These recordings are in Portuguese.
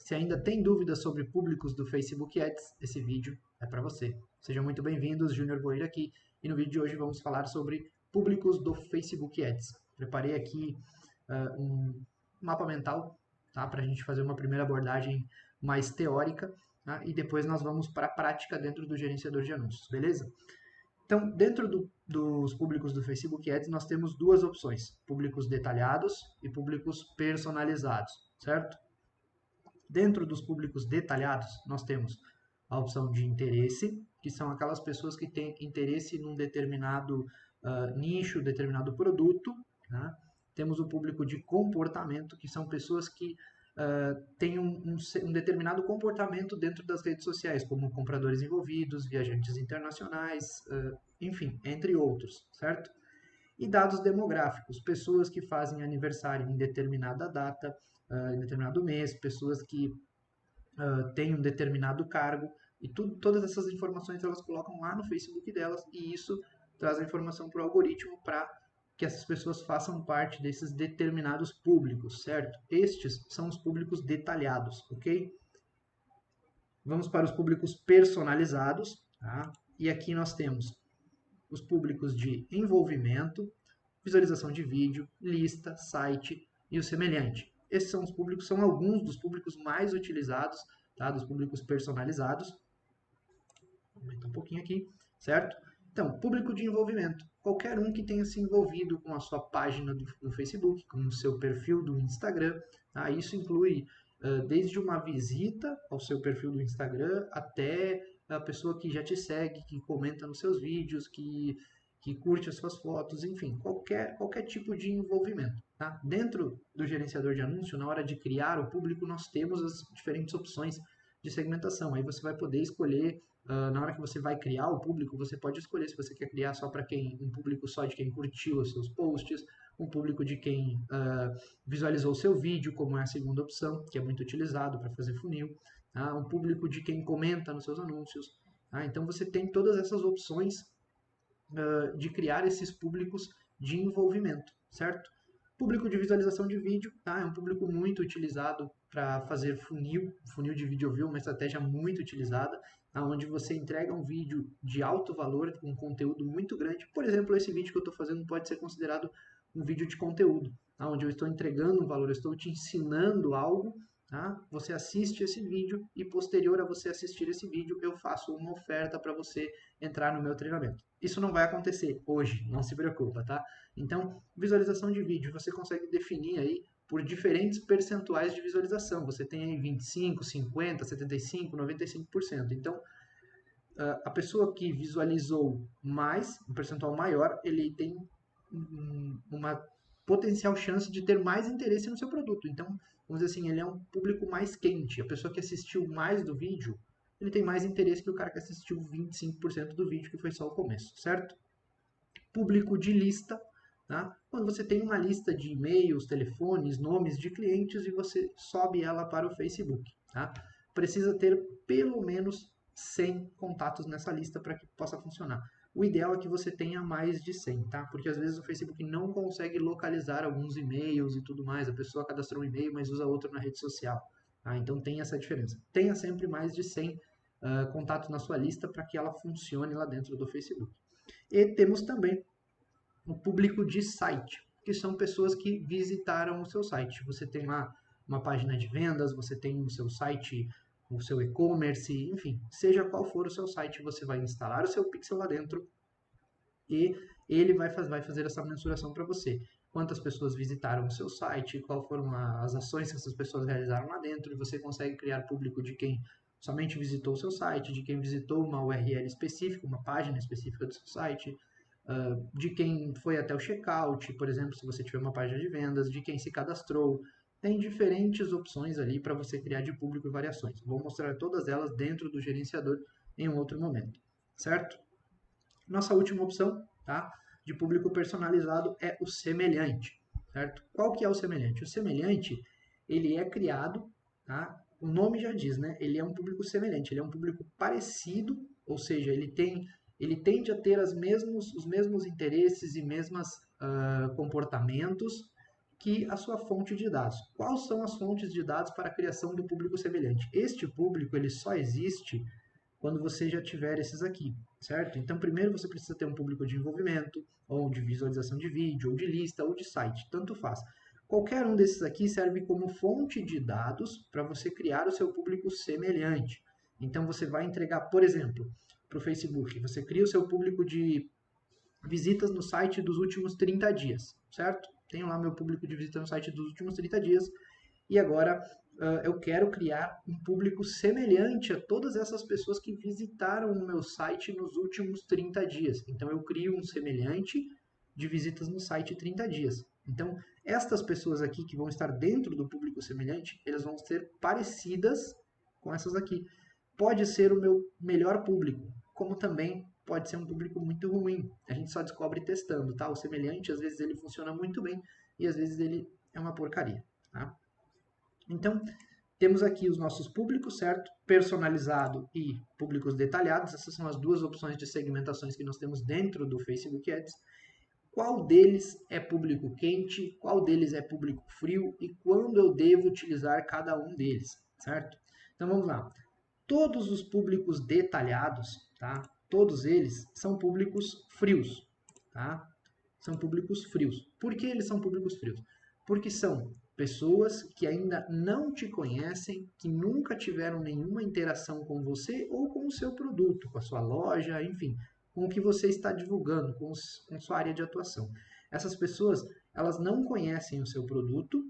Se ainda tem dúvidas sobre públicos do Facebook Ads, esse vídeo é para você. Sejam muito bem-vindos, Júnior Boeira aqui, e no vídeo de hoje vamos falar sobre públicos do Facebook Ads. Preparei aqui um mapa mental, tá, para a gente fazer uma primeira abordagem mais teórica, tá, e depois nós vamos para a prática dentro do gerenciador de anúncios, beleza? Então, dentro dos públicos do Facebook Ads, nós temos duas opções, públicos detalhados e públicos personalizados, certo? Dentro dos públicos detalhados, nós temos a opção de interesse, que são aquelas pessoas que têm interesse num determinado nicho, determinado produto. Né? Temos o público de comportamento, que são pessoas que têm um determinado comportamento dentro das redes sociais, como compradores envolvidos, viajantes internacionais, enfim, entre outros, certo? E dados demográficos, pessoas que fazem aniversário em determinada data, em determinado mês, pessoas que têm um determinado cargo, e todas essas informações elas colocam lá no Facebook delas, e isso traz a informação para o algoritmo para que essas pessoas façam parte desses determinados públicos, certo? Estes são os públicos detalhados, ok? Vamos para os públicos personalizados, tá? E aqui nós temos os públicos de envolvimento, visualização de vídeo, lista, site e o semelhante. Esses são os públicos, são alguns dos públicos mais utilizados, tá? Dos públicos personalizados. Vou aumentar um pouquinho aqui, certo? Então, público de envolvimento. Qualquer um que tenha se envolvido com a sua página do Facebook, com o seu perfil do Instagram. Tá? Isso inclui desde uma visita ao seu perfil do Instagram até a pessoa que já te segue, que comenta nos seus vídeos, que curte as suas fotos, enfim, qualquer tipo de envolvimento. Tá? Dentro do gerenciador de anúncio, na hora de criar o público, nós temos as diferentes opções de segmentação. Aí você vai poder escolher, na hora que você vai criar o público, você pode escolher se você quer criar só para um público só de quem curtiu os seus posts, um público de quem visualizou o seu vídeo, como é a segunda opção, que é muito utilizado para fazer funil, tá? Um público de quem comenta nos seus anúncios. Tá? Então você tem todas essas opções de criar esses públicos de envolvimento, certo? Público de visualização de vídeo, tá? É um público muito utilizado para fazer funil de vídeo view, uma estratégia muito utilizada, tá? Onde você entrega um vídeo de alto valor, com conteúdo muito grande. Por exemplo, esse vídeo que eu estou fazendo pode ser considerado um vídeo de conteúdo, tá? Onde eu estou entregando um valor, eu estou te ensinando algo. Tá? Você assiste esse vídeo e posterior a você assistir esse vídeo, eu faço uma oferta para você entrar no meu treinamento. Isso não vai acontecer hoje, não se preocupa, tá? Então, visualização de vídeo, você consegue definir aí por diferentes percentuais de visualização. Você tem aí 25, 50, 75, 95%. Então, a pessoa que visualizou mais, um percentual maior, ele tem uma potencial chance de ter mais interesse no seu produto. Então, vamos dizer assim, ele é um público mais quente. A pessoa que assistiu mais do vídeo, ele tem mais interesse que o cara que assistiu 25% do vídeo, que foi só o começo, certo? Público de lista, tá? Quando você tem uma lista de e-mails, telefones, nomes de clientes e você sobe ela para o Facebook, tá? Precisa ter pelo menos 100 contatos nessa lista para que possa funcionar. O ideal é que você tenha mais de 100, tá? Porque às vezes o Facebook não consegue localizar alguns e-mails e tudo mais. A pessoa cadastrou um e-mail, mas usa outro na rede social. Tá? Então tem essa diferença. Tenha sempre mais de 100 contatos na sua lista para que ela funcione lá dentro do Facebook. E temos também o público de site, que são pessoas que visitaram o seu site. Você tem lá uma página de vendas, você tem o seu site, o seu e-commerce, enfim, seja qual for o seu site, você vai instalar o seu pixel lá dentro e ele vai fazer essa mensuração para você. Quantas pessoas visitaram o seu site, quais foram as ações que essas pessoas realizaram lá dentro, e você consegue criar público de quem somente visitou o seu site, de quem visitou uma URL específica, uma página específica do seu site, de quem foi até o checkout, por exemplo, se você tiver uma página de vendas, de quem se cadastrou. Tem diferentes opções ali para você criar de público e variações. Vou mostrar todas elas dentro do gerenciador em um outro momento, certo? Nossa última opção, tá, de público personalizado é o semelhante, certo? Qual que é o semelhante? O semelhante, ele é criado, tá? O nome já diz, né? Ele é um público semelhante, ele é um público parecido, ou seja, ele tende a ter os mesmos interesses e mesmos comportamentos, que a sua fonte de dados. Quais são as fontes de dados para a criação do público semelhante? Este público ele só existe quando você já tiver esses aqui, certo? Então, primeiro você precisa ter um público de envolvimento, ou de visualização de vídeo, ou de lista, ou de site, tanto faz. Qualquer um desses aqui serve como fonte de dados para você criar o seu público semelhante. Então, você vai entregar, por exemplo, para o Facebook, você cria o seu público de visitas no site dos últimos 30 dias, certo? Tenho lá meu público de visita no site dos últimos 30 dias, e agora eu quero criar um público semelhante a todas essas pessoas que visitaram o meu site nos últimos 30 dias. Então eu crio um semelhante de visitas no site 30 dias. Então, estas pessoas aqui que vão estar dentro do público semelhante, elas vão ser parecidas com essas aqui. Pode ser o meu melhor público, como também pode ser um público muito ruim. A gente só descobre testando, tá? O semelhante, às vezes ele funciona muito bem e às vezes ele é uma porcaria, tá? Então, temos aqui os nossos públicos, certo? Personalizado e públicos detalhados. Essas são as duas opções de segmentações que nós temos dentro do Facebook Ads. Qual deles é público quente, qual deles é público frio e quando eu devo utilizar cada um deles, certo? Então, vamos lá. Todos os públicos detalhados, tá? Todos eles são públicos frios, tá? São públicos frios. Por que eles são públicos frios? Porque são pessoas que ainda não te conhecem, que nunca tiveram nenhuma interação com você ou com o seu produto, com a sua loja, enfim, com o que você está divulgando, com sua área de atuação. Essas pessoas, elas não conhecem o seu produto,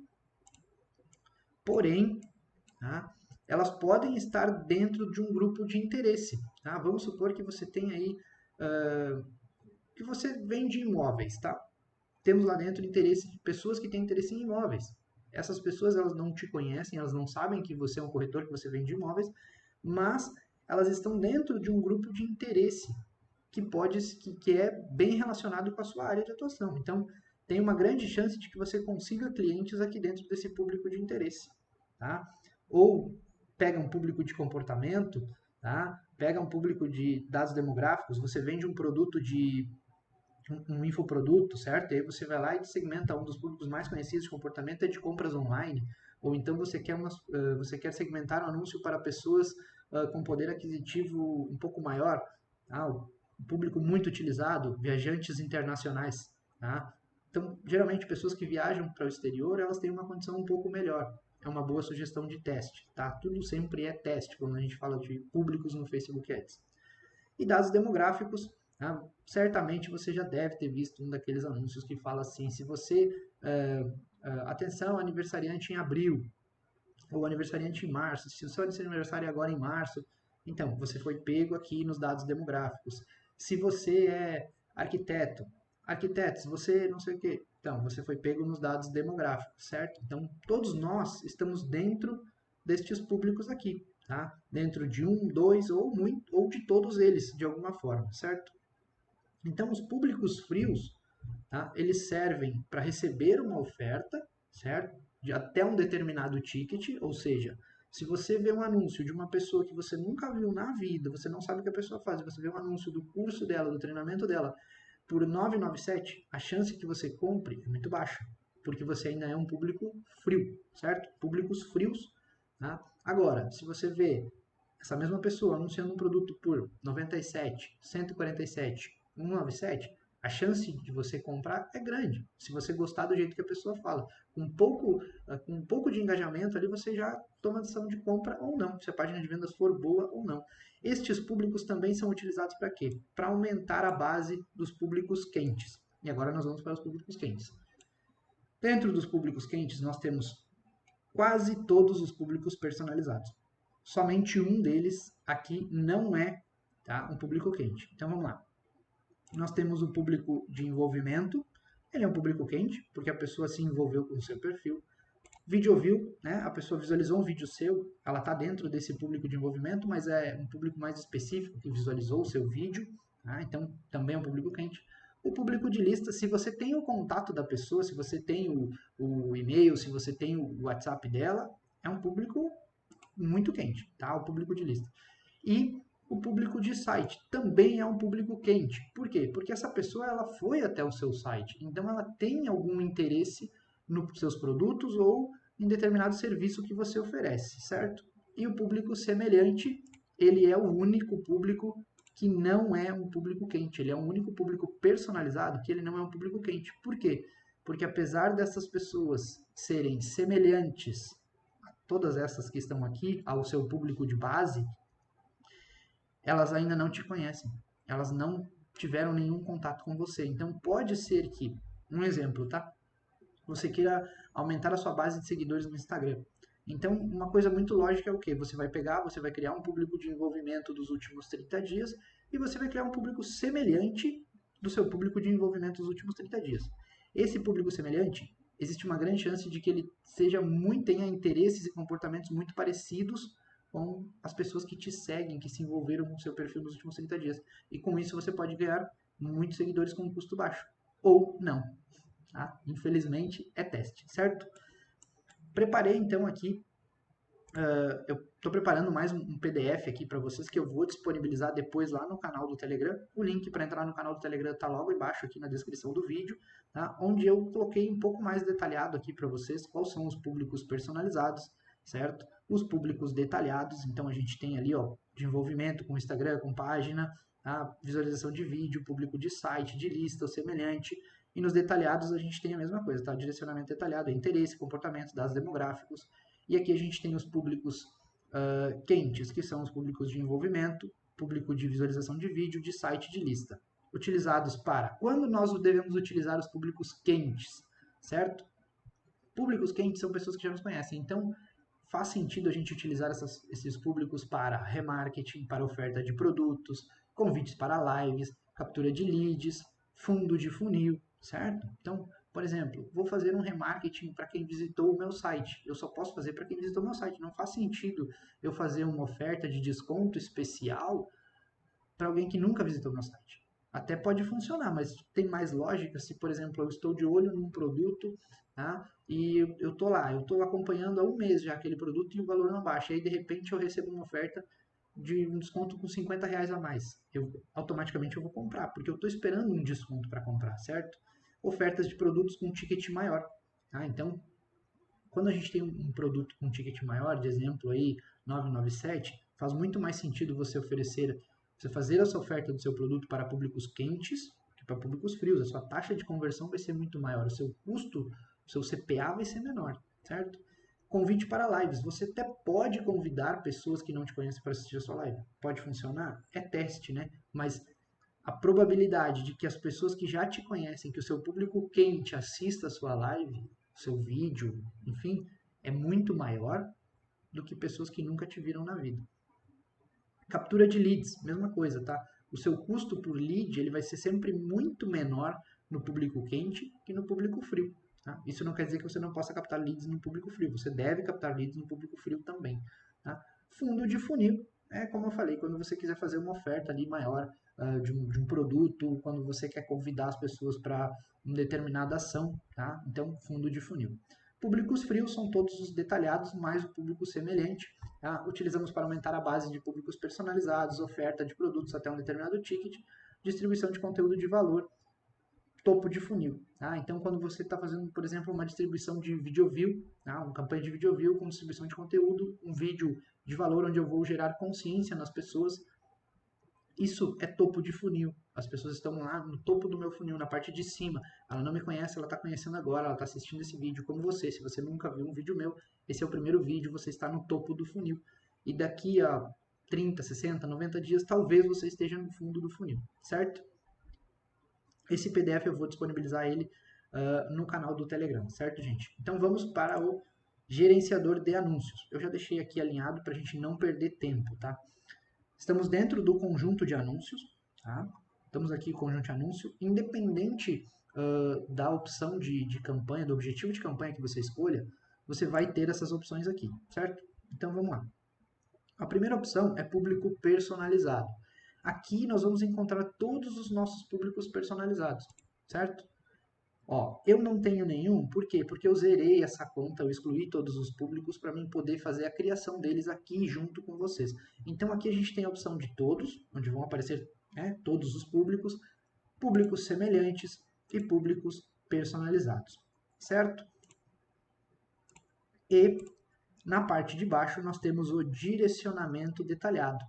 porém, tá? Elas podem estar dentro de um grupo de interesse. Tá? Vamos supor que você tem aí, que você vende imóveis, tá? Temos lá dentro interesse de pessoas que têm interesse em imóveis. Essas pessoas, elas não te conhecem, elas não sabem que você é um corretor, que você vende imóveis, mas elas estão dentro de um grupo de interesse que é bem relacionado com a sua área de atuação. Então, tem uma grande chance de que você consiga clientes aqui dentro desse público de interesse, tá? Ou pega um público de comportamento, tá? Pega um público de dados demográficos, você vende um produto de um infoproduto, certo? E aí você vai lá e segmenta um dos públicos mais conhecidos de comportamento é de compras online, ou então você quer segmentar um anúncio para pessoas com poder aquisitivo um pouco maior, tá? O público muito utilizado, viajantes internacionais, tá? Então, geralmente, pessoas que viajam para o exterior, elas têm uma condição um pouco melhor. É uma boa sugestão de teste, tá? Tudo sempre é teste quando a gente fala de públicos no Facebook Ads. E dados demográficos, né? Certamente você já deve ter visto um daqueles anúncios que fala assim, se você, atenção, aniversariante em abril, ou aniversariante em março, se o seu aniversário é agora em março, então, você foi pego aqui nos dados demográficos. Se você é arquiteto, se você não sei o quê, então, você foi pego nos dados demográficos, certo? Então, todos nós estamos dentro destes públicos aqui, tá? Dentro de um, dois ou de todos eles, de alguma forma, certo? Então, os públicos frios, tá? Eles servem para receber uma oferta, certo? De até um determinado ticket, ou seja, se você vê um anúncio de uma pessoa que você nunca viu na vida, você não sabe o que a pessoa faz, você vê um anúncio do curso dela, do treinamento dela, por 997, a chance que você compre é muito baixa, porque você ainda é um público frio, certo? Públicos frios, tá? Agora, se você vê essa mesma pessoa anunciando um produto por 97, 147, 197, a chance de você comprar é grande. Se você gostar do jeito que a pessoa fala. Com um pouco de engajamento ali, você já toma a decisão de compra ou não. Se a página de vendas for boa ou não. Estes públicos também são utilizados para quê? Para aumentar a base dos públicos quentes. E agora nós vamos para os públicos quentes. Dentro dos públicos quentes, nós temos quase todos os públicos personalizados. Somente um deles aqui não é, tá, um público quente. Então vamos lá. Nós temos o público de envolvimento. Ele é um público quente, porque a pessoa se envolveu com o seu perfil. Video view, né? A pessoa visualizou um vídeo seu, ela está dentro desse público de envolvimento, mas é um público mais específico que visualizou o seu vídeo, tá? Então também é um público quente. O público de lista, se você tem o contato da pessoa, se você tem o e-mail, se você tem o WhatsApp dela, é um público muito quente, tá? O público de lista. E o público de site também é um público quente. Por quê? Porque essa pessoa ela foi até o seu site, então ela tem algum interesse nos seus produtos ou em determinado serviço que você oferece, certo? E o público semelhante, ele é o único público que não é um público quente, ele é um único público personalizado que ele não é um público quente. Por quê? Porque apesar dessas pessoas serem semelhantes a todas essas que estão aqui, ao seu público de base, elas ainda não te conhecem, elas não tiveram nenhum contato com você. Então pode ser que, um exemplo, tá? Você queira aumentar a sua base de seguidores no Instagram. Então, uma coisa muito lógica é o quê? Você vai pegar, você vai criar um público de envolvimento dos últimos 30 dias e você vai criar um público semelhante do seu público de envolvimento dos últimos 30 dias. Esse público semelhante, existe uma grande chance de que ele tenha interesses e comportamentos muito parecidos com as pessoas que te seguem, que se envolveram com o seu perfil nos últimos 30 dias. E com isso você pode ganhar muitos seguidores com um custo baixo. Ou não. Tá? Infelizmente é teste, certo? Preparei então aqui, eu estou preparando mais um PDF aqui para vocês que eu vou disponibilizar depois lá no canal do Telegram. O link para entrar no canal do Telegram está logo embaixo aqui na descrição do vídeo, tá? Onde eu coloquei um pouco mais detalhado aqui para vocês quais são os públicos personalizados, certo? Os públicos detalhados, então a gente tem ali, ó, de envolvimento com Instagram, com página, tá? Visualização de vídeo, público de site, de lista ou semelhante. E nos detalhados a gente tem a mesma coisa, tá? Direcionamento detalhado, interesse, comportamento, dados demográficos. E aqui a gente tem os públicos quentes, que são os públicos de envolvimento, público de visualização de vídeo, de site, de lista. Utilizados para... Quando nós devemos utilizar os públicos quentes, certo? Públicos quentes são pessoas que já nos conhecem, então faz sentido a gente utilizar esses públicos para remarketing, para oferta de produtos, convites para lives, captura de leads, fundo de funil, certo? Então, por exemplo, vou fazer um remarketing para quem visitou o meu site. Eu só posso fazer para quem visitou o meu site. Não faz sentido eu fazer uma oferta de desconto especial para alguém que nunca visitou o meu site. Até pode funcionar, mas tem mais lógica se, por exemplo, eu estou de olho num produto, tá? E eu estou lá, eu estou acompanhando há um mês já aquele produto e o valor não baixa. Aí, de repente, eu recebo uma oferta de um desconto com R$ 50 a mais. Automaticamente eu vou comprar, porque eu estou esperando um desconto para comprar, certo? Ofertas de produtos com ticket maior. Tá? Então, quando a gente tem um produto com ticket maior, de exemplo aí, 997, faz muito mais sentido você fazer essa oferta do seu produto para públicos quentes que para públicos frios. A sua taxa de conversão vai ser muito maior, o seu custo, o seu CPA vai ser menor, certo? Convite para lives. Você até pode convidar pessoas que não te conhecem para assistir a sua live. Pode funcionar? É teste, né? Mas a probabilidade de que as pessoas que já te conhecem, que o seu público quente assista a sua live, o seu vídeo, enfim, é muito maior do que pessoas que nunca te viram na vida. Captura de leads, mesma coisa, tá? O seu custo por lead ele vai ser sempre muito menor no público quente que no público frio. Tá? Isso não quer dizer que você não possa captar leads no público frio. Você deve captar leads no público frio também. Tá? Fundo de funil. É como eu falei, quando você quiser fazer uma oferta ali maior de um produto, quando você quer convidar as pessoas para uma determinada ação. Tá? Então, fundo de funil. Públicos frios são todos os detalhados, mais o público semelhante. Tá? Utilizamos para aumentar a base de públicos personalizados, oferta de produtos até um determinado ticket, distribuição de conteúdo de valor, topo de funil. Tá? Então, quando você está fazendo, por exemplo, uma distribuição de video view, tá? Uma campanha de video view com distribuição de conteúdo, um vídeo de valor onde eu vou gerar consciência nas pessoas, isso é topo de funil. As pessoas estão lá no topo do meu funil, na parte de cima. Ela não me conhece, ela está conhecendo agora, ela está assistindo esse vídeo como você. Se você nunca viu um vídeo meu, esse é o primeiro vídeo, você está no topo do funil. E daqui a 30, 60, 90 dias, talvez você esteja no fundo do funil, certo? Esse PDF eu vou disponibilizar ele no canal do Telegram, certo, gente? Então vamos para o gerenciador de anúncios. Eu já deixei aqui alinhado para a gente não perder tempo, tá? Estamos dentro do conjunto de anúncios, tá? Estamos aqui no conjunto de anúncio, independente da opção de campanha, do objetivo de campanha que você escolha, você vai ter essas opções aqui, certo? Então vamos lá. A primeira opção é público personalizado. Aqui nós vamos encontrar todos os nossos públicos personalizados, certo? Ó, eu não tenho nenhum, por quê? Porque eu zerei essa conta, eu excluí todos os públicos para mim poder fazer a criação deles aqui junto com vocês. Então aqui a gente tem a opção de todos, onde vão aparecer todos os públicos, públicos semelhantes e públicos personalizados, certo? E na parte de baixo nós temos o direcionamento detalhado.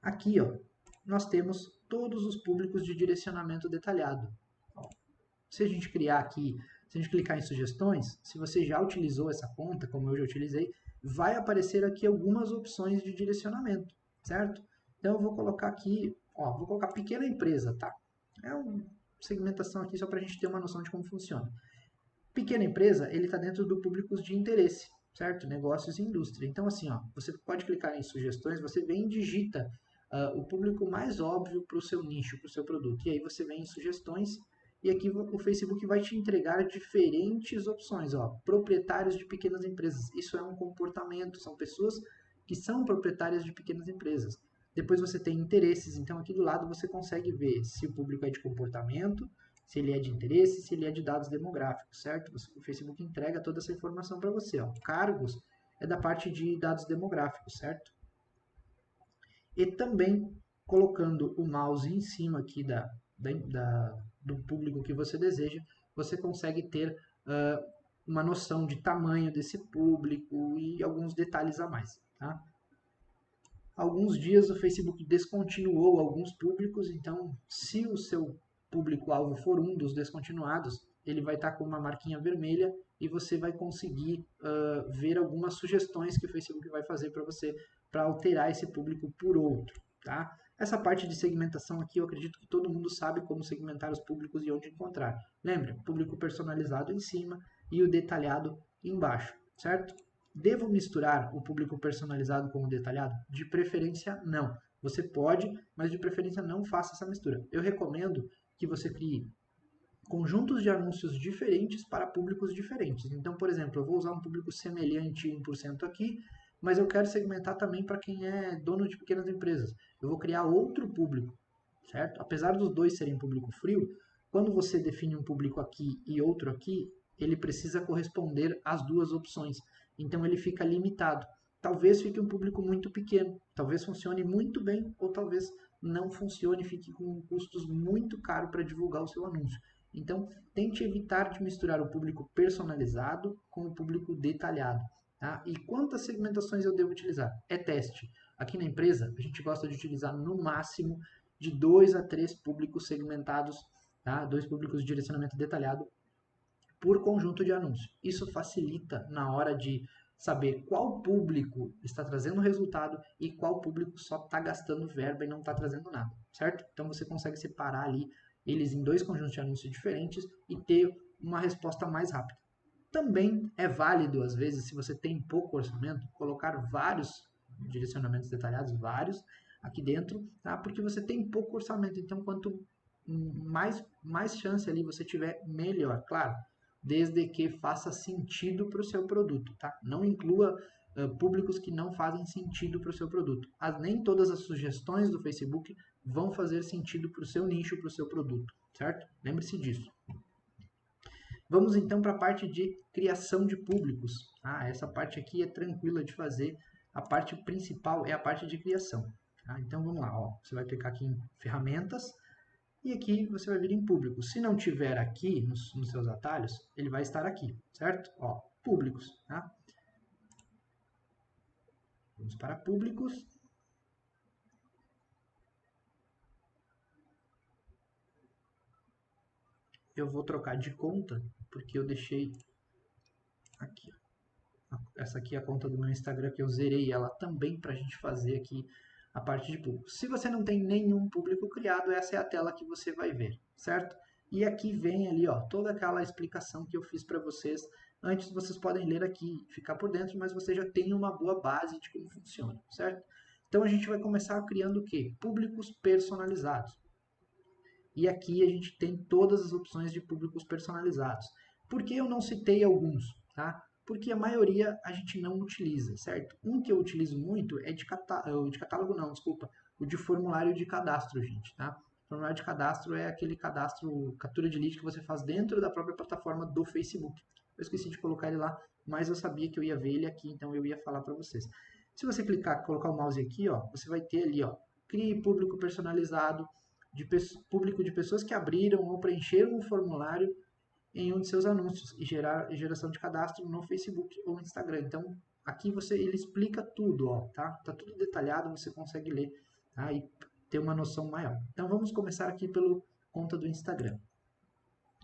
Aqui, ó, nós temos todos os públicos de direcionamento detalhado. Ó, se a gente criar aqui, se a gente clicar em sugestões, se você já utilizou essa conta, como eu já utilizei, vai aparecer aqui algumas opções de direcionamento, certo? Então eu vou colocar aqui, ó, vou colocar pequena empresa, tá? É uma segmentação aqui só para a gente ter uma noção de como funciona. Pequena empresa, ele está dentro do públicos de interesse, certo? Negócios e indústria. Então, assim, ó, você pode clicar em sugestões, você vem e digita o público mais óbvio para o seu nicho, para o seu produto. E aí você vem em sugestões e aqui o Facebook vai te entregar diferentes opções. Ó, proprietários de pequenas empresas. Isso é um comportamento, são pessoas que são proprietárias de pequenas empresas. Depois você tem interesses, então aqui do lado você consegue ver se o público é de comportamento, se ele é de interesse, se ele é de dados demográficos, certo? O Facebook entrega toda essa informação para você. Ó. Cargos é da parte de dados demográficos, certo? E também colocando o mouse em cima aqui do público que você deseja, você consegue ter uma noção de tamanho desse público e alguns detalhes a mais. Tá? Alguns dias o Facebook descontinuou alguns públicos, então se o seu público-alvo for um dos descontinuados, ele vai estar com uma marquinha vermelha e você vai conseguir ver algumas sugestões que o Facebook vai fazer para você para alterar esse público por outro. Tá? Essa parte de segmentação aqui, eu acredito que todo mundo sabe como segmentar os públicos e onde encontrar. Lembra? Público personalizado em cima e o detalhado embaixo, certo? Devo misturar o público personalizado com o detalhado? De preferência, não. Você pode, mas de preferência não faça essa mistura. Eu recomendo que você crie conjuntos de anúncios diferentes para públicos diferentes. Então, por exemplo, eu vou usar um público semelhante 1% aqui, mas eu quero segmentar também para quem é dono de pequenas empresas. Eu vou criar outro público, certo? Apesar dos dois serem público frio, quando você define um público aqui e outro aqui, ele precisa corresponder às duas opções. Então ele fica limitado. Talvez fique um público muito pequeno, talvez funcione muito bem, ou talvez não funcione e fique com custos muito caros para divulgar o seu anúncio. Então, tente evitar de misturar o público personalizado com o público detalhado. Tá? E quantas segmentações eu devo utilizar? É teste. Aqui na empresa, a gente gosta de utilizar no máximo de 2 a 3 públicos segmentados, tá? 2 públicos de direcionamento detalhado por conjunto de anúncio. Isso facilita na hora de saber qual público está trazendo resultado e qual público só está gastando verba e não está trazendo nada, certo? Então você consegue separar ali eles em 2 conjuntos de anúncios diferentes e ter uma resposta mais rápida. Também é válido, às vezes, se você tem pouco orçamento, colocar vários direcionamentos detalhados, vários, aqui dentro, tá? Porque você tem pouco orçamento, então quanto mais chance ali você tiver, melhor. Claro, desde que faça sentido para o seu produto, tá? Não inclua públicos que não fazem sentido para o seu produto. Nem todas as sugestões do Facebook vão fazer sentido para o seu nicho, para o seu produto, certo? Lembre-se disso. Vamos então para a parte de criação de públicos. Essa parte aqui é tranquila de fazer. A parte principal é a parte de criação. Tá? Então vamos lá, ó. Você vai clicar aqui em ferramentas e aqui você vai vir em público. Se não tiver aqui nos seus atalhos, ele vai estar aqui, certo? Ó, públicos. Tá? Vamos para públicos. Eu vou trocar de conta, porque eu deixei aqui. Essa aqui é a conta do meu Instagram, que eu zerei ela também para a gente fazer aqui a parte de público. Se você não tem nenhum público criado, essa é a tela que você vai ver, certo? E aqui vem ali, ó, toda aquela explicação que eu fiz para vocês. Antes vocês podem ler aqui, ficar por dentro, mas você já tem uma boa base de como funciona, certo? Então a gente vai começar criando o quê? Públicos personalizados. E aqui a gente tem todas as opções de públicos personalizados. Por que eu não citei alguns? Tá? Porque a maioria a gente não utiliza, certo? Um que eu utilizo muito é de catálogo, não, desculpa, o de formulário de cadastro, gente, tá? Formulário de cadastro é aquele cadastro, captura de lead que você faz dentro da própria plataforma do Facebook. Eu esqueci de colocar ele lá, mas eu sabia que eu ia ver ele aqui, então eu ia falar para vocês. Se você colocar o mouse aqui, ó, você vai ter ali, ó, crie público personalizado, de público de pessoas que abriram ou preencheram o formulário em um de seus anúncios e geração de cadastro no Facebook ou Instagram. Então, aqui ele explica tudo, ó, tá? Tá tudo detalhado, você consegue ler, tá? E ter uma noção maior. Então, vamos começar aqui pela conta do Instagram.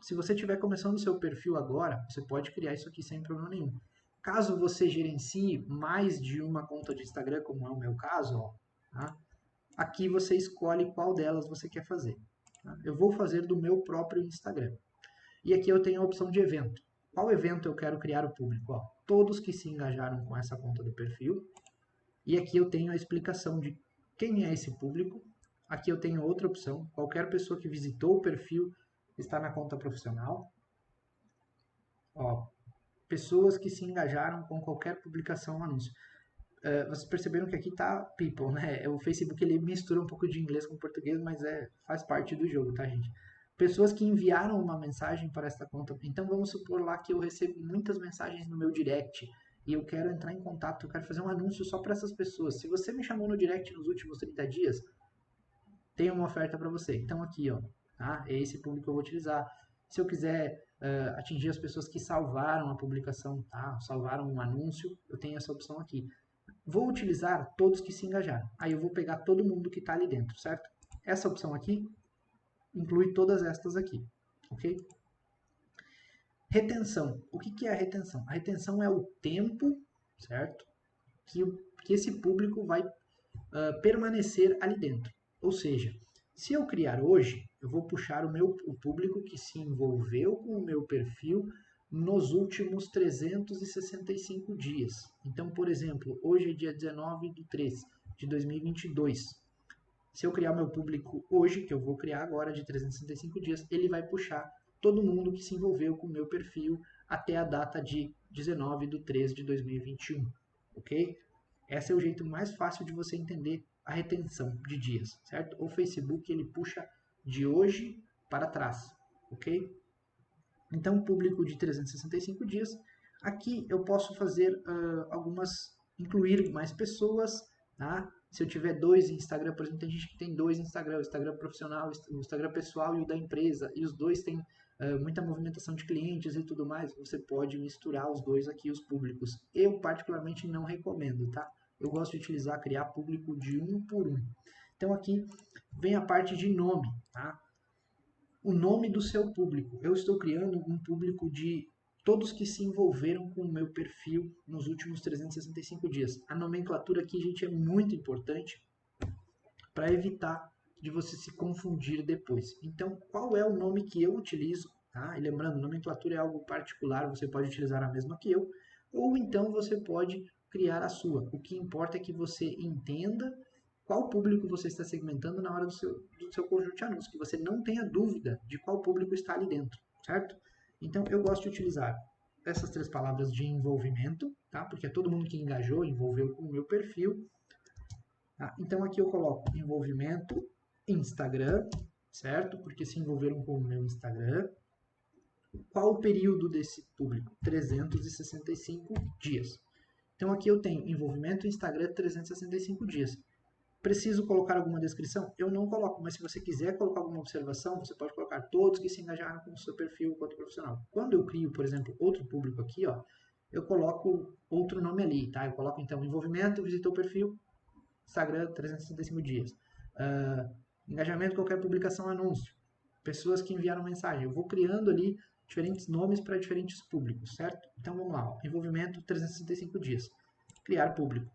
Se você estiver começando o seu perfil agora, você pode criar isso aqui sem problema nenhum. Caso você gerencie mais de uma conta de Instagram, como é o meu caso, ó, tá? Aqui você escolhe qual delas você quer fazer. Tá? Eu vou fazer do meu próprio Instagram. E aqui eu tenho a opção de evento. Qual evento eu quero criar o público? Ó, todos que se engajaram com essa conta do perfil. E aqui eu tenho a explicação de quem é esse público. Aqui eu tenho outra opção. Qualquer pessoa que visitou o perfil está na conta profissional. Ó, pessoas que se engajaram com qualquer publicação ou anúncio. Vocês perceberam que aqui está people, né? O Facebook ele mistura um pouco de inglês com português, mas faz parte do jogo, tá, gente? Pessoas que enviaram uma mensagem para esta conta. Então vamos supor lá que eu recebo muitas mensagens no meu direct e eu quero entrar em contato, eu quero fazer um anúncio só para essas pessoas. Se você me chamou no direct nos últimos 30 dias, tem uma oferta para você. Então aqui, ó, tá? É esse público que eu vou utilizar. Se eu quiser atingir as pessoas que salvaram a publicação, tá? Salvaram um anúncio, eu tenho essa opção aqui. Vou utilizar todos que se engajaram. Aí eu vou pegar todo mundo que está ali dentro, certo? Essa opção aqui inclui todas estas aqui, ok? Retenção. O que é a retenção? A retenção é o tempo, certo? Que esse público vai permanecer ali dentro. Ou seja, se eu criar hoje, eu vou puxar o público que se envolveu com o meu perfil nos últimos 365 dias. Então, por exemplo, hoje é dia 19 de 3 de 2022. Se eu criar o meu público hoje, que eu vou criar agora de 365 dias, ele vai puxar todo mundo que se envolveu com o meu perfil até a data de 19 de 3 de 2021, ok? Esse é o jeito mais fácil de você entender a retenção de dias, certo? O Facebook ele puxa de hoje para trás, ok? Então, público de 365 dias. Aqui eu posso fazer incluir mais pessoas, tá? Se eu tiver dois Instagram, por exemplo, tem gente que tem dois Instagram, o Instagram profissional, o Instagram pessoal e o da empresa, e os dois têm muita movimentação de clientes e tudo mais, você pode misturar os dois aqui, os públicos. Eu particularmente não recomendo, tá? Eu gosto de utilizar, criar público de um por um. Então aqui vem a parte de nome, tá? O nome do seu público. Eu estou criando um público de todos que se envolveram com o meu perfil nos últimos 365 dias. A nomenclatura aqui, gente, é muito importante para evitar de você se confundir depois. Então, qual é o nome que eu utilizo? Tá? E lembrando, nomenclatura é algo particular, você pode utilizar a mesma que eu, ou então você pode criar a sua. O que importa é que você entenda qual público você está segmentando na hora do seu conjunto de anúncios, que você não tenha dúvida de qual público está ali dentro, certo? Então, eu gosto de utilizar essas três palavras de envolvimento, tá? Porque é todo mundo que engajou, envolveu com o meu perfil. Tá? Então, aqui eu coloco envolvimento Instagram, certo? Porque se envolveram com o meu Instagram. Qual o período desse público? 365 dias. Então, aqui eu tenho envolvimento Instagram 365 dias. Preciso colocar alguma descrição? Eu não coloco, mas se você quiser colocar alguma observação, você pode colocar todos que se engajaram com o seu perfil enquanto profissional. Quando eu crio, por exemplo, outro público aqui, ó, eu coloco outro nome ali, tá? Eu coloco então envolvimento, visitou o perfil, Instagram 365 dias. Engajamento, qualquer publicação, anúncio. Pessoas que enviaram mensagem. Eu vou criando ali diferentes nomes para diferentes públicos, certo? Então vamos lá, ó. Envolvimento 365 dias. Criar público.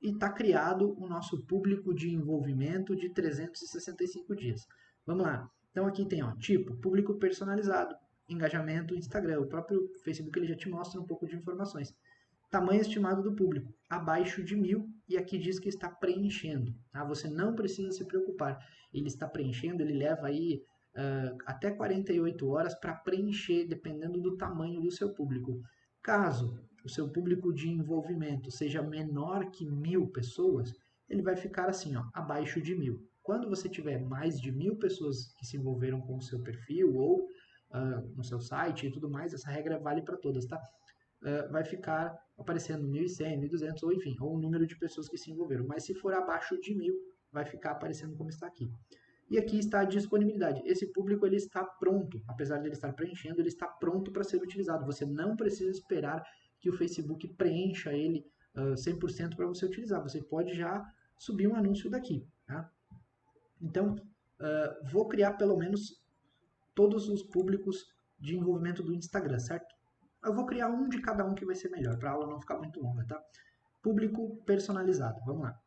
E está criado o nosso público de envolvimento de 365 dias. Vamos lá. Então aqui tem, ó, tipo, público personalizado, engajamento, Instagram. O próprio Facebook ele já te mostra um pouco de informações. Tamanho estimado do público, abaixo de 1000, e aqui diz que está preenchendo. Tá? Você não precisa se preocupar. Ele está preenchendo, ele leva aí até 48 horas para preencher, dependendo do tamanho do seu público. Caso o seu público de envolvimento seja menor que 1000 pessoas, ele vai ficar assim, ó, abaixo de 1000. Quando você tiver mais de 1000 pessoas que se envolveram com o seu perfil ou no seu site e tudo mais, essa regra vale para todas, tá? Vai ficar aparecendo 1.100, 1.200, ou enfim, ou o número de pessoas que se envolveram. Mas se for abaixo de 1000, vai ficar aparecendo como está aqui. E aqui está a disponibilidade. Esse público ele está pronto, apesar de ele estar preenchendo, ele está pronto para ser utilizado. Você não precisa esperar que o Facebook preencha ele 100% para você utilizar. Você pode já subir um anúncio daqui. Tá? Então, vou criar pelo menos todos os públicos de envolvimento do Instagram, certo? Eu vou criar um de cada um que vai ser melhor, para a aula não ficar muito longa, tá? Público personalizado, vamos lá.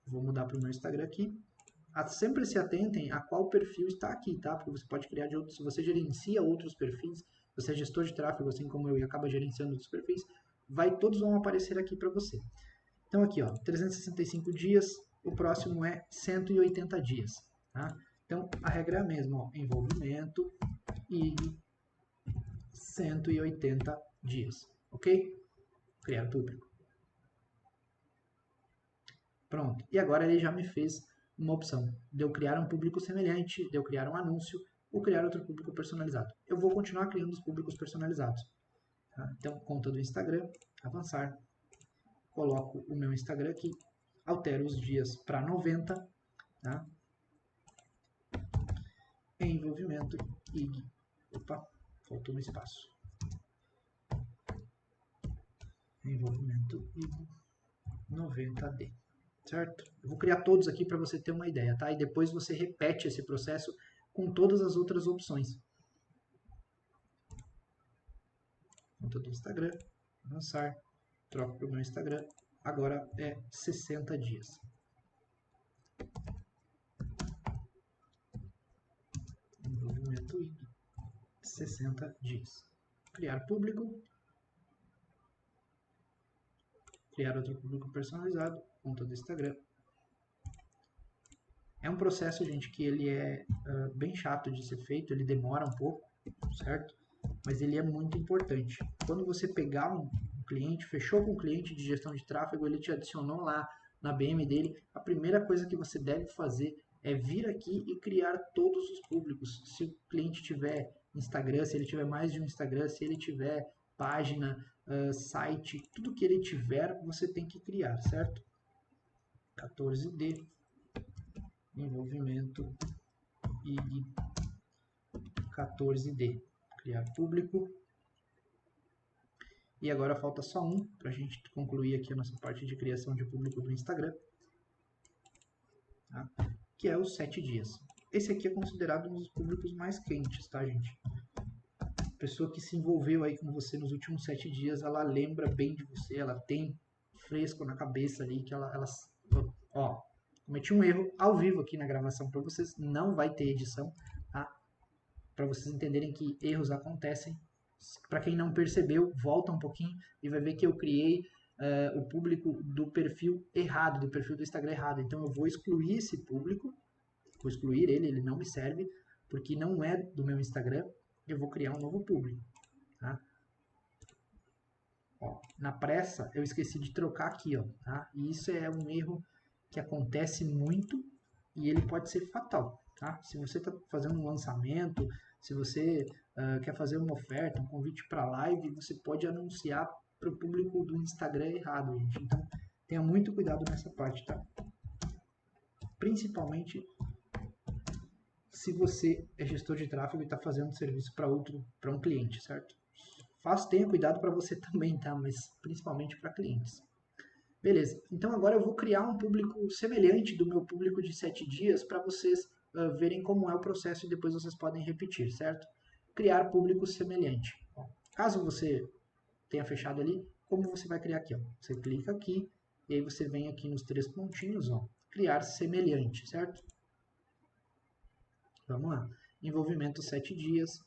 Vou mudar para o meu Instagram aqui. Sempre se atentem a qual perfil está aqui, tá? Porque você pode criar de outros, se você gerencia outros perfis, você é gestor de tráfego, assim como eu, e acaba gerenciando outros perfis, todos vão aparecer aqui para você. Então aqui, ó, 365 dias, o próximo é 180 dias, tá? Então a regra é a mesma, ó, envolvimento e 180 dias, ok? Criar público. Pronto. E agora ele já me fez uma opção de eu criar um público semelhante, de eu criar um anúncio ou criar outro público personalizado. Eu vou continuar criando os públicos personalizados. Tá? Então, conta do Instagram, avançar. Coloco o meu Instagram aqui, altero os dias para 90, tá? Envolvimento IG. Opa, faltou um espaço. Envolvimento IG 90D. Certo? Eu vou criar todos aqui para você ter uma ideia, tá? E depois você repete esse processo com todas as outras opções. Conta do Instagram, avançar, troco para o meu Instagram, agora é 60 dias. Envolvimento IG, 60 dias. Criar público, criar outro público personalizado, conta do Instagram. É um processo, gente, que ele é bem chato de ser feito, ele demora um pouco, certo? Mas ele é muito importante. Quando você pegar um cliente, fechou com um cliente de gestão de tráfego, ele te adicionou lá na BM dele, a primeira coisa que você deve fazer é vir aqui e criar todos os públicos. Se o cliente tiver Instagram, se ele tiver mais de um Instagram, se ele tiver página, site, tudo que ele tiver, você tem que criar, certo? 14D, envolvimento IG 14D, criar público. E agora falta só um para a gente concluir aqui a nossa parte de criação de público do Instagram, tá? Que é os 7 dias. Esse aqui é considerado um dos públicos mais quentes, tá, gente? A pessoa que se envolveu aí com você nos últimos 7 dias, ela lembra bem de você, ela tem fresco na cabeça ali, que ela ó, cometi um erro ao vivo aqui na gravação para vocês, não vai ter edição, tá? Para vocês entenderem que erros acontecem. Para quem não percebeu, volta um pouquinho e vai ver que eu criei o público do perfil errado, do perfil do Instagram errado. Então eu vou excluir esse público, vou excluir ele, ele não me serve, porque não é do meu Instagram. Eu vou criar um novo público. Tá? Ó, na pressa, eu esqueci de trocar aqui, ó, tá? E isso é um erro que acontece muito e ele pode ser fatal. Tá? Se você está fazendo um lançamento, se você quer fazer uma oferta, um convite para live, você pode anunciar para o público do Instagram errado, gente. Então, tenha muito cuidado nessa parte, tá? Principalmente se você é gestor de tráfego e está fazendo serviço para um cliente, certo? Tenha cuidado para você também, tá? Mas principalmente para clientes. Beleza, então agora eu vou criar um público semelhante do meu público de 7 dias para vocês verem como é o processo e depois vocês podem repetir, certo? Criar público semelhante. Bom, caso você tenha fechado ali, como você vai criar aqui? Ó? Você clica aqui e aí você vem aqui nos 3 pontinhos, ó, criar semelhante, certo? Vamos lá. Envolvimento 7 dias.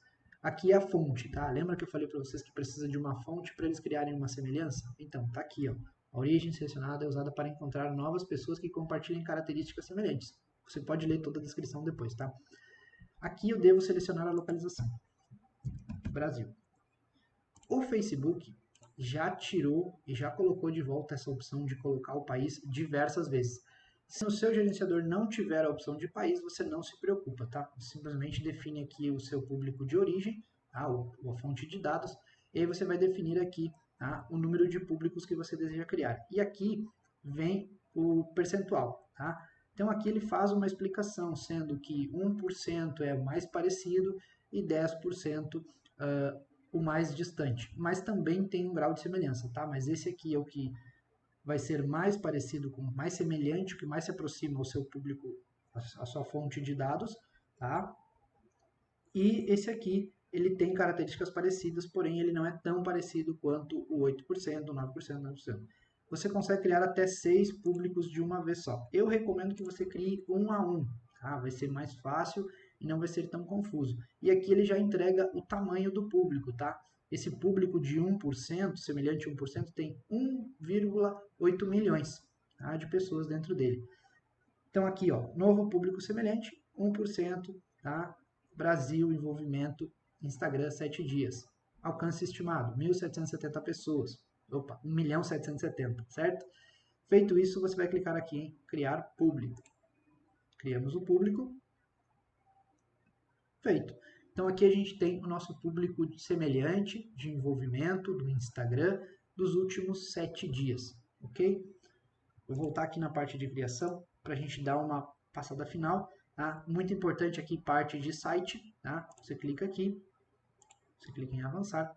Aqui é a fonte, tá? Lembra que eu falei para vocês que precisa de uma fonte para eles criarem uma semelhança? Então, tá aqui, ó. A origem selecionada é usada para encontrar novas pessoas que compartilhem características semelhantes. Você pode ler toda a descrição depois, tá? Aqui eu devo selecionar a localização. Brasil. O Facebook já tirou e já colocou de volta essa opção de colocar o país diversas vezes. Se o seu gerenciador não tiver a opção de país, você não se preocupa, tá? Simplesmente define aqui o seu público de origem, tá? A fonte de dados, e aí você vai definir aqui, tá? O número de públicos que você deseja criar. E aqui vem o percentual, tá? Então aqui ele faz uma explicação, sendo que 1% é o mais parecido e 10% o mais distante. Mas também tem um grau de semelhança, tá? Mas esse aqui é o que vai ser mais parecido, com mais semelhante, o que mais se aproxima ao seu público, à sua fonte de dados, tá? E esse aqui, ele tem características parecidas, porém ele não é tão parecido quanto o 8%, o 9%, 9%. Você consegue criar até 6 públicos de uma vez só. Eu recomendo que você crie um a um, tá? Vai ser mais fácil e não vai ser tão confuso. E aqui ele já entrega o tamanho do público, tá? Esse público de 1%, semelhante a 1%, tem 1,8 milhões, tá, de pessoas dentro dele. Então aqui, ó, novo público semelhante, 1%, tá? Brasil, envolvimento, Instagram, 7 dias. Alcance estimado, 1.770 pessoas. Opa, 1.770.000, certo? Feito isso, você vai clicar aqui em criar público. Criamos o público. Feito. Então aqui a gente tem o nosso público semelhante de envolvimento do Instagram dos últimos 7 dias, ok? Vou voltar aqui na parte de criação para a gente dar uma passada final. Tá? Muito importante aqui parte de site. Tá? Você clica aqui, você clica em avançar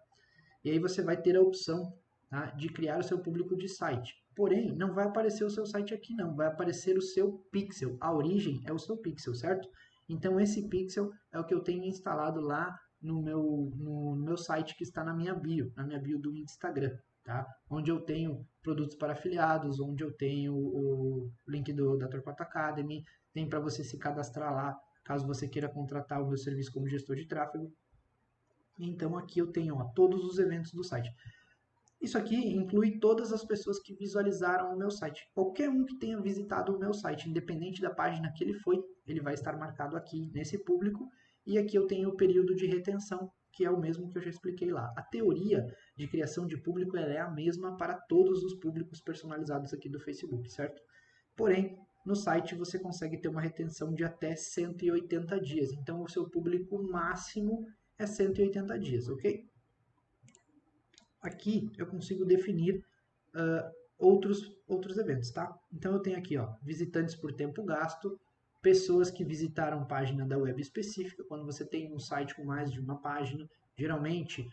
e aí você vai ter a opção, tá, de criar o seu público de site. Porém, não vai aparecer o seu site aqui não, vai aparecer o seu pixel. A origem é o seu pixel, certo? Então esse pixel é o que eu tenho instalado lá no meu site que está na minha bio do Instagram. Tá? Onde eu tenho produtos para afiliados, onde eu tenho o link da Torquato Academy, tem para você se cadastrar lá, caso você queira contratar o meu serviço como gestor de tráfego. Então aqui eu tenho, ó, todos os eventos do site. Isso aqui inclui todas as pessoas que visualizaram o meu site. Qualquer um que tenha visitado o meu site, independente da página que ele foi, ele vai estar marcado aqui nesse público. E aqui eu tenho o período de retenção, que é o mesmo que eu já expliquei lá. A teoria de criação de público é a mesma para todos os públicos personalizados aqui do Facebook, certo? Porém, no site você consegue ter uma retenção de até 180 dias. Então, o seu público máximo é 180 dias, ok? Aqui eu consigo definir outros eventos, tá? Então eu tenho aqui, ó, visitantes por tempo gasto, pessoas que visitaram página da web específica. Quando você tem um site com mais de uma página, geralmente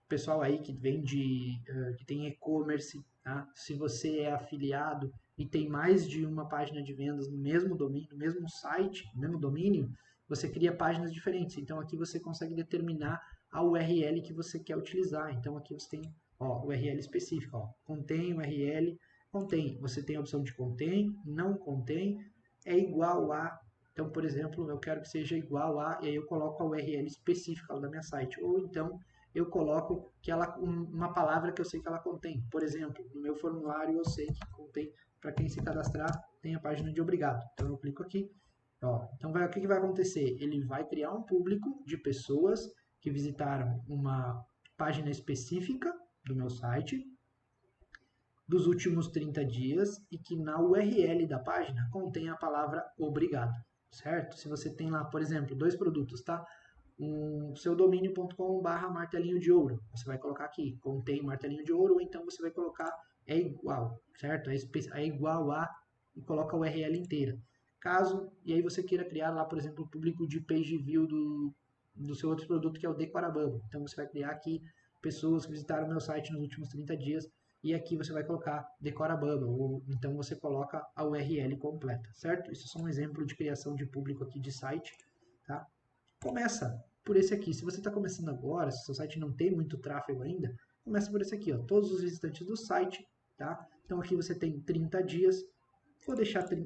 pessoal aí que vende, que tem e-commerce, tá? Se você é afiliado e tem mais de uma página de vendas no mesmo domínio, no mesmo site, no mesmo domínio, você cria páginas diferentes. Então aqui você consegue determinar a URL que você quer utilizar. Então aqui você tem, ó, URL específica, ó, contém URL, contém. Você tem a opção de contém, não contém, é igual a. Então, por exemplo, eu quero que seja igual a, e aí eu coloco a URL específica da minha site. Ou então eu coloco que ela, uma palavra que eu sei que ela contém. Por exemplo, no meu formulário eu sei que contém, para quem se cadastrar, tem a página de obrigado. Então eu clico aqui. Ó, então o que vai acontecer? Ele vai criar um público de pessoas que visitaram uma página específica do meu site dos últimos 30 dias e que na URL da página contém a palavra obrigado, certo? Se você tem lá, por exemplo, 2 produtos, tá? Seudomínio.com/martelinho de ouro. Você vai colocar aqui, contém martelinho de ouro, ou então você vai colocar é igual, certo? É igual a, e coloca a URL inteira. Caso, e aí você queira criar lá, por exemplo, o público de page view do seu outro produto, que é o Decorabamba. Então você vai criar aqui pessoas que visitaram o meu site nos últimos 30 dias, e aqui você vai colocar Decorabamba, ou então você coloca a URL completa, certo? Isso é só um exemplo de criação de público aqui de site, tá? Começa por esse aqui. Se você está começando agora, se o seu site não tem muito tráfego ainda, começa por esse aqui, ó, todos os visitantes do site, tá? Então aqui você tem 30 dias.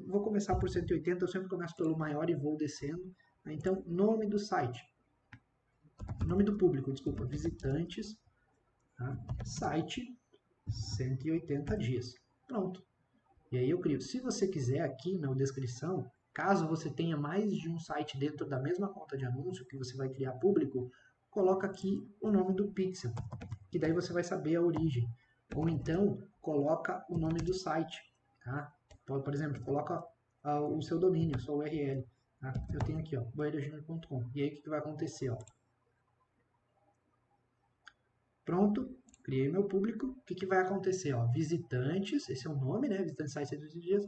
Vou começar por 180, eu sempre começo pelo maior e vou descendo. Então, nome do site, nome do público, desculpa, visitantes, tá? Site, 180 dias. Pronto. E aí eu crio. Se você quiser aqui na descrição, caso você tenha mais de um site dentro da mesma conta de anúncio que você vai criar público, coloca aqui o nome do pixel, que daí você vai saber a origem. Ou então, coloca o nome do site, tá? Por exemplo, coloca o seu domínio, a sua URL. Tá? Eu tenho aqui, ó, boeirajunior.com. E aí o que vai acontecer? Ó? Pronto, criei meu público. O que vai acontecer? Ó? Visitantes, esse é o nome, né? Visitantes site 180 dias.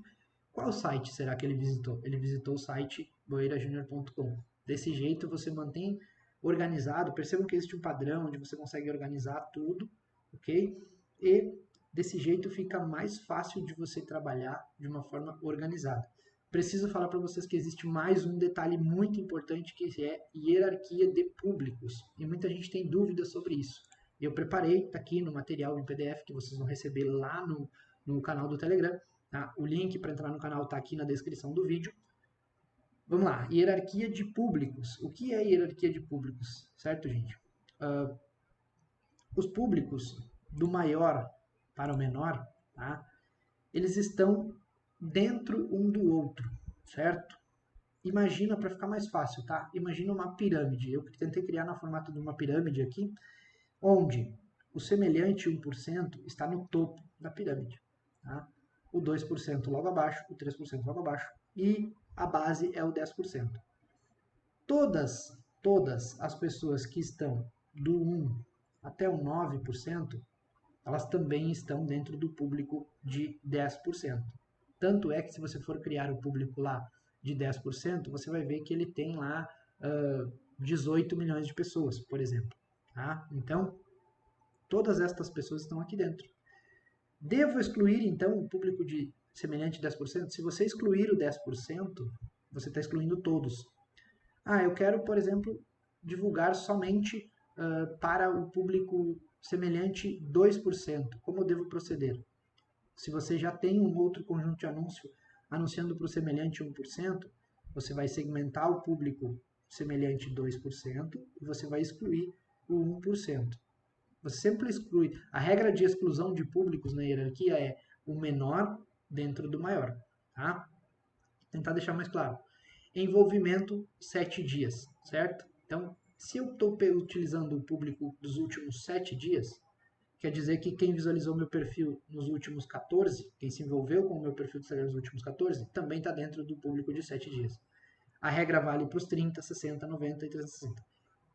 Qual site será que ele visitou? Ele visitou o site boeirajunior.com. Desse jeito você mantém organizado, percebam que existe um padrão onde você consegue organizar tudo, ok? E desse jeito fica mais fácil de você trabalhar de uma forma organizada. Preciso falar para vocês que existe mais um detalhe muito importante que é hierarquia de públicos. E muita gente tem dúvidas sobre isso. Eu preparei, está aqui no material em PDF que vocês vão receber lá no canal do Telegram. Tá? O link para entrar no canal está aqui na descrição do vídeo. Vamos lá, hierarquia de públicos. O que é hierarquia de públicos? Certo, gente? Os públicos do maior para o menor, tá? Eles estão dentro um do outro, certo? Imagina, para ficar mais fácil, tá? Imagina uma pirâmide. Eu tentei criar no formato de uma pirâmide aqui, onde o semelhante 1% está no topo da pirâmide, tá? O 2% logo abaixo, o 3% logo abaixo, e a base é o 10%. Todas as pessoas que estão do 1 até o 9%, elas também estão dentro do público de 10%. Tanto é que se você for criar o público lá de 10%, você vai ver que ele tem lá 18 milhões de pessoas, por exemplo. Tá? Então, todas estas pessoas estão aqui dentro. Devo excluir, então, o público de semelhante 10%? Se você excluir o 10%, você está excluindo todos. Eu quero, por exemplo, divulgar somente para o público semelhante 2%. Como eu devo proceder? Se você já tem um outro conjunto de anúncio anunciando para o semelhante 1%, você vai segmentar o público semelhante 2% e você vai excluir o 1%. Você sempre exclui. A regra de exclusão de públicos na hierarquia é o menor dentro do maior. Tá? Vou tentar deixar mais claro. Envolvimento 7 dias, certo? Então, se eu estou utilizando o público dos últimos 7 dias, quer dizer que quem visualizou meu perfil nos últimos 14, quem se envolveu com o meu perfil do Instagram nos últimos 14, também está dentro do público de 7 dias. A regra vale para os 30, 60, 90 e 360.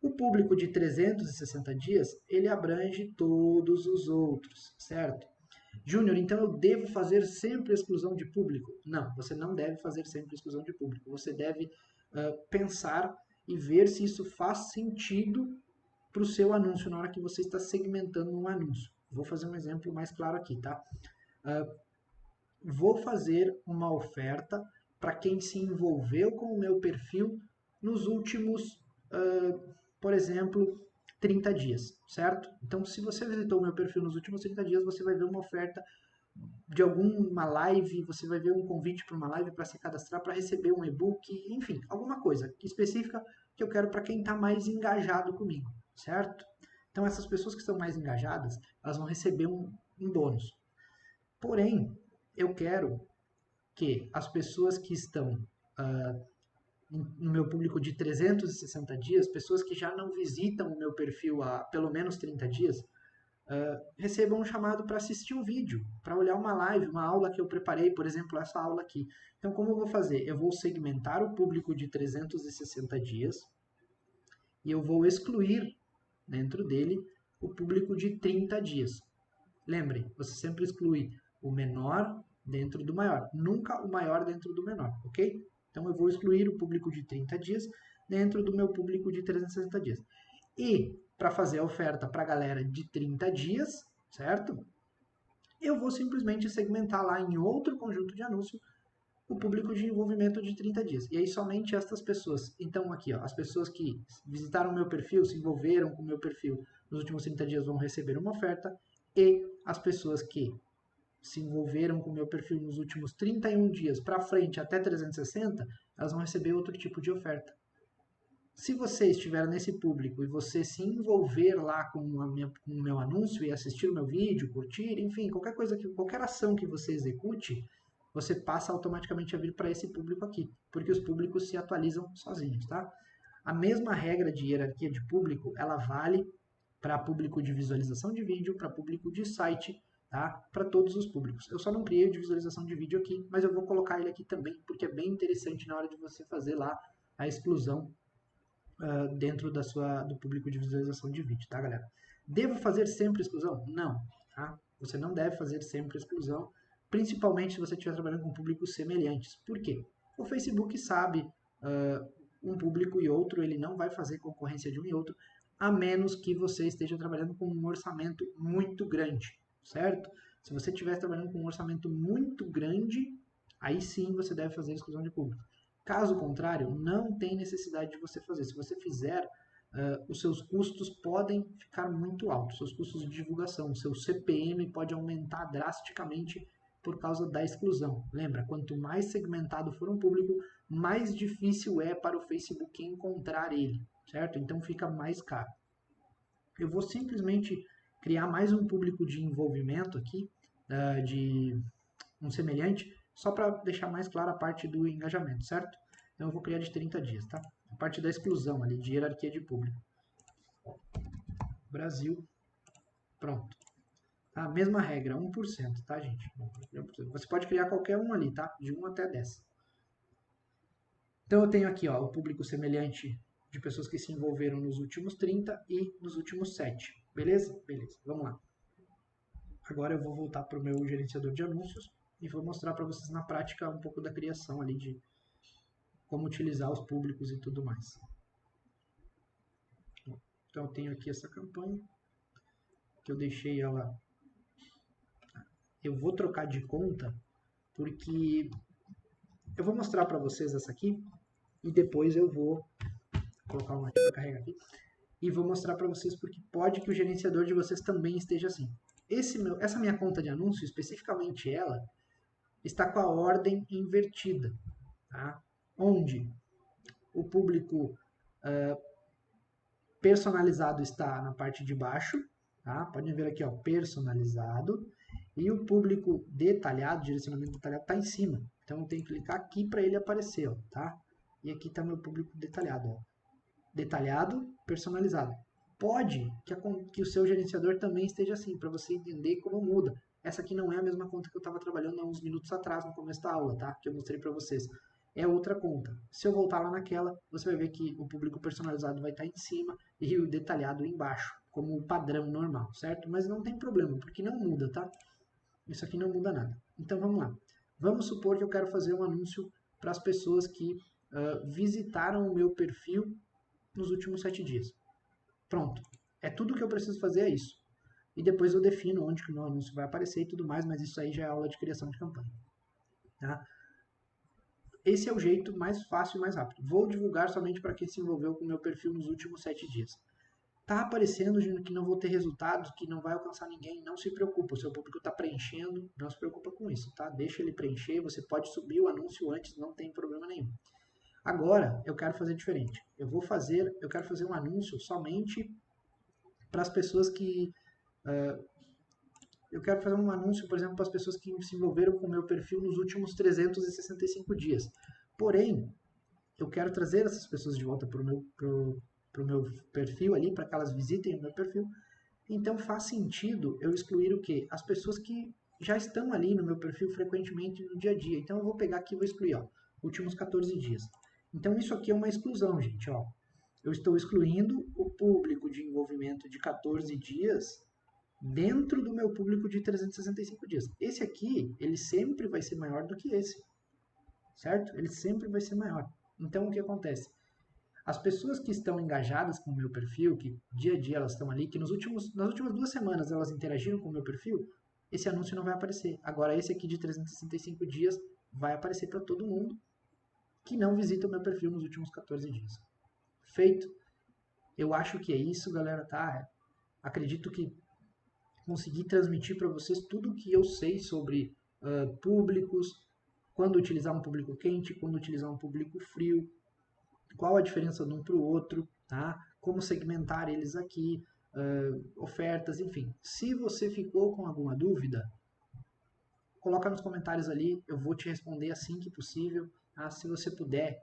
O público de 360 dias, ele abrange todos os outros, certo? Júnior, então eu devo fazer sempre exclusão de público? Não, você não deve fazer sempre exclusão de público. Você deve pensar e ver se isso faz sentido para o seu anúncio na hora que você está segmentando um anúncio. Vou fazer um exemplo mais claro aqui, tá? Vou fazer uma oferta para quem se envolveu com o meu perfil nos últimos, por exemplo, 30 dias, certo? Então, se você visitou o meu perfil nos últimos 30 dias, você vai ver uma oferta de alguma live, você vai ver um convite para uma live para se cadastrar, para receber um e-book, enfim, alguma coisa específica que eu quero para quem está mais engajado comigo, certo? Então, essas pessoas que estão mais engajadas, elas vão receber um bônus. Porém, eu quero que as pessoas que estão no meu público de 360 dias, pessoas que já não visitam o meu perfil há pelo menos 30 dias, recebam um chamado para assistir um vídeo, para olhar uma live, uma aula que eu preparei, por exemplo, essa aula aqui. Então, como eu vou fazer? Eu vou segmentar o público de 360 dias e eu vou excluir dentro dele o público de 30 dias. Lembre, você sempre exclui o menor dentro do maior, nunca o maior dentro do menor, ok? Então eu vou excluir o público de 30 dias dentro do meu público de 360 dias. E para fazer a oferta para a galera de 30 dias, certo? Eu vou simplesmente segmentar lá em outro conjunto de anúncio o público de envolvimento de 30 dias. E aí somente estas pessoas. Então aqui, ó, as pessoas que visitaram o meu perfil, se envolveram com o meu perfil nos últimos 30 dias vão receber uma oferta, e as pessoas que se envolveram com o meu perfil nos últimos 31 dias para frente até 360, elas vão receber outro tipo de oferta. Se você estiver nesse público e você se envolver lá com o meu anúncio e assistir o meu vídeo, curtir, enfim, qualquer ação que você execute, você passa automaticamente a vir para esse público aqui, porque os públicos se atualizam sozinhos, tá? A mesma regra de hierarquia de público, ela vale para público de visualização de vídeo, para público de site, tá? Para todos os públicos. Eu só não criei o de visualização de vídeo aqui, mas eu vou colocar ele aqui também, porque é bem interessante na hora de você fazer lá a exclusão dentro do público de visualização de vídeo, tá, galera? Devo fazer sempre exclusão? Não, tá? Você não deve fazer sempre exclusão, principalmente se você estiver trabalhando com públicos semelhantes. Por quê? O Facebook sabe um público e outro, ele não vai fazer concorrência de um e outro, a menos que você esteja trabalhando com um orçamento muito grande, certo? Se você estiver trabalhando com um orçamento muito grande, aí sim você deve fazer exclusão de público. Caso contrário, não tem necessidade de você fazer. Se você fizer, os seus custos podem ficar muito altos, seus custos de divulgação, o seu CPM pode aumentar drasticamente por causa da exclusão. Lembra, quanto mais segmentado for um público, mais difícil é para o Facebook encontrar ele, certo? Então fica mais caro. Eu vou simplesmente criar mais um público de envolvimento aqui, de um semelhante, só para deixar mais clara a parte do engajamento, certo? Então eu vou criar de 30 dias, tá? A parte da exclusão ali, de hierarquia de público. Brasil, pronto. A mesma regra, 1%, tá, gente? Você pode criar qualquer um ali, tá? De 1 até 10. Então eu tenho aqui, ó, o público semelhante de pessoas que se envolveram nos últimos 30 e nos últimos 7. Beleza? Beleza, vamos lá. Agora eu vou voltar para o meu gerenciador de anúncios e vou mostrar para vocês na prática um pouco da criação ali de como utilizar os públicos e tudo mais. Então eu tenho aqui essa campanha, que eu deixei ela... Eu vou trocar de conta, porque eu vou mostrar para vocês essa aqui, e depois eu vou colocar uma aqui para carregar aqui, e vou mostrar para vocês porque pode que o gerenciador de vocês também esteja assim. Essa minha conta de anúncio, especificamente ela, está com a ordem invertida, tá? Onde o público personalizado está na parte de baixo, tá? Podem ver aqui, ó, personalizado, e o público detalhado, direcionamento detalhado, está em cima. Então eu tenho que clicar aqui para ele aparecer, ó, tá? E aqui está meu público detalhado, ó. Detalhado, personalizado. Pode que o seu gerenciador também esteja assim, para você entender como muda. Essa aqui não é a mesma conta que eu estava trabalhando há uns minutos atrás, no começo da aula, tá? Que eu mostrei para vocês. É outra conta. Se eu voltar lá naquela, você vai ver que o público personalizado vai estar em cima e o detalhado embaixo, como o padrão normal, certo? Mas não tem problema, porque não muda, tá? Isso aqui não muda nada. Então vamos lá. Vamos supor que eu quero fazer um anúncio para as pessoas que visitaram o meu perfil nos últimos 7 dias. Pronto. É tudo que eu preciso fazer, é isso. E depois eu defino onde que o meu anúncio vai aparecer e tudo mais, mas isso aí já é aula de criação de campanha. Tá? Esse é o jeito mais fácil e mais rápido. Vou divulgar somente para quem se envolveu com o meu perfil nos últimos 7 dias. Tá aparecendo, Júnior, que não vou ter resultados, que não vai alcançar ninguém, não se preocupa, o seu público está preenchendo, não se preocupa com isso, tá? Deixa ele preencher, você pode subir o anúncio antes, não tem problema nenhum. Agora, eu quero fazer diferente. Eu quero fazer um anúncio somente para as pessoas que... eu quero fazer um anúncio, por exemplo, para as pessoas que se envolveram com o meu perfil nos últimos 365 dias. Porém, eu quero trazer essas pessoas de volta para o meu perfil ali, para que elas visitem o meu perfil. Então faz sentido eu excluir o quê? As pessoas que já estão ali no meu perfil frequentemente no dia a dia. Então eu vou pegar aqui e vou excluir, ó, últimos 14 dias. Então isso aqui é uma exclusão, gente, ó. Eu estou excluindo o público de envolvimento de 14 dias dentro do meu público de 365 dias. Esse aqui, ele sempre vai ser maior do que esse, certo? Ele sempre vai ser maior. Então o que acontece? As pessoas que estão engajadas com o meu perfil, que dia a dia elas estão ali, que nas últimas 2 semanas elas interagiram com o meu perfil, esse anúncio não vai aparecer. Agora esse aqui de 365 dias vai aparecer para todo mundo que não visita o meu perfil nos últimos 14 dias. Feito. Eu acho que é isso, galera, tá? Acredito que consegui transmitir para vocês tudo o que eu sei sobre públicos, quando utilizar um público quente, quando utilizar um público frio, qual a diferença de um para o outro, tá? Como segmentar eles aqui, ofertas, enfim. Se você ficou com alguma dúvida, coloca nos comentários ali, eu vou te responder assim que possível. Tá? Se você puder,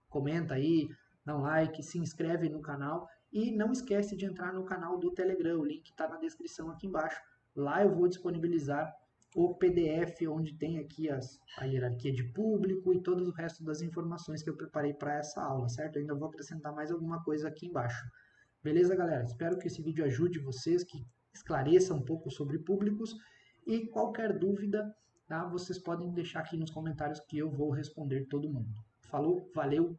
comenta aí, dá um like, se inscreve no canal e não esquece de entrar no canal do Telegram, o link está na descrição aqui embaixo. Lá eu vou disponibilizar o PDF onde tem aqui a hierarquia de público e todo o resto das informações que eu preparei para essa aula, certo? Eu ainda vou acrescentar mais alguma coisa aqui embaixo. Beleza, galera? Espero que esse vídeo ajude vocês, que esclareça um pouco sobre públicos e qualquer dúvida, tá? Vocês podem deixar aqui nos comentários que eu vou responder todo mundo. Falou, valeu,